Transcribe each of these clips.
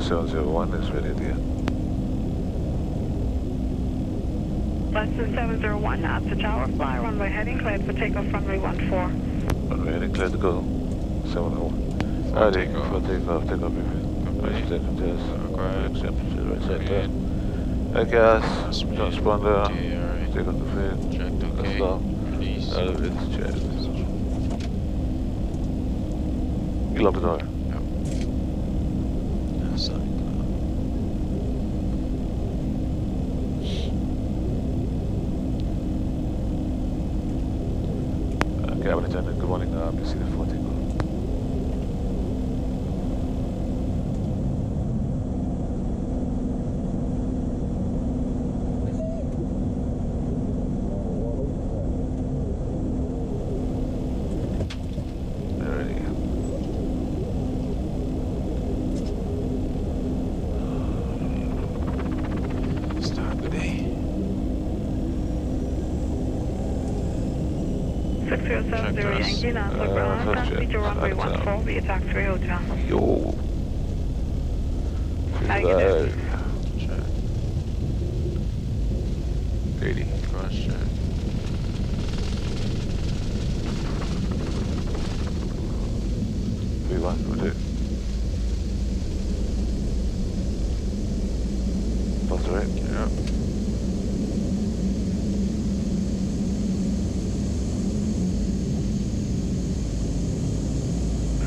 701 is ready again. Lexus 701, after tower, fly runway heading cleared for takeoff runway 14. Runway heading cleared to go. 701. Ready for takeoff, briefing. Right, temperature, right side there. Hey gas, transponder, take off the fin, let's stop. Elevators checked. You lock the door. Yep. Sorry. Cabin attendant, good morning. You see the 14 go. Runway 14, via taxi hotel. Yo. How you doing? Check. 80. Cross check. V1, rotate. Plus right? Yep.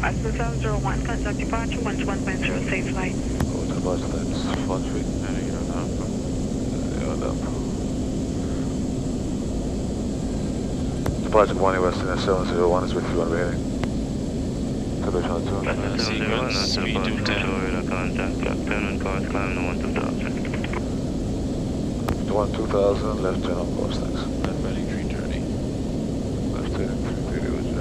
Lexus 701, contact departure 11.0, safe flight. Oh, it's about that's 1 feet. Heading on up. Yeah, up. Departure 1 Western 701 is with you on rating. Separation on 2. Sequence, speed 210. Contact captain and cars climb to 12000. To 12000, left turn on course, thanks. Left heading 330. Left turn 330 was it.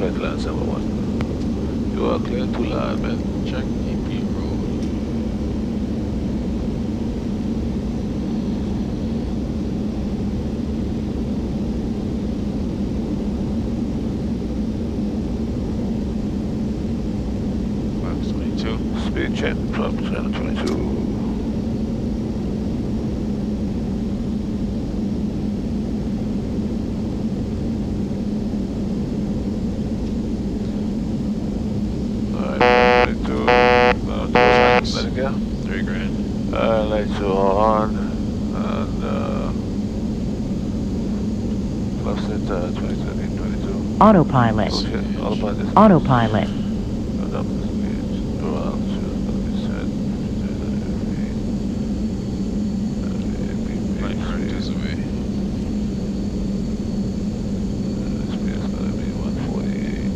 clear to land 71. You are clear to land, man. Check EP road. Box 22. Speed check from channel 22. Alright, 22. Let it go. 3 grand. Lights are on. And close it 22. Autopilot. Oh shit, autopilot. Autopilot. Light current is away. Speed is gonna be 148.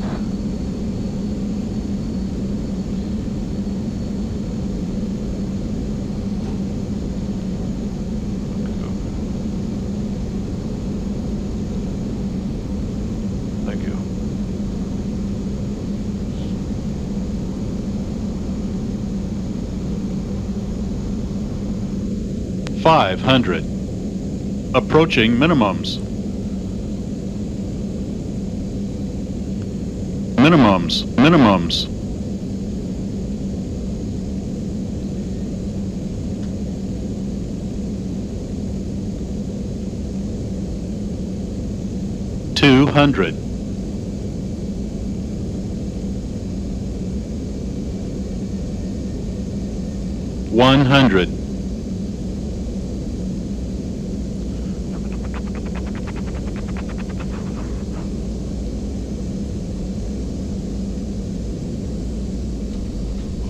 Thank you. $500. Approaching minimums. Minimums. $200. $100.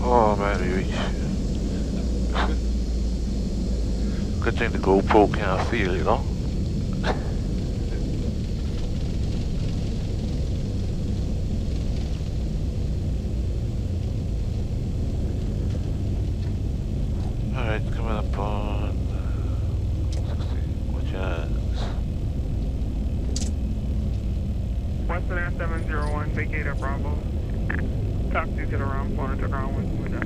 Oh man, you good thing the GoPro can't feel, you know? Alright, coming up on 60. Watch your hands. Western Air 701, vacate at Bravo. Taxi to the ground, floor to ground with that.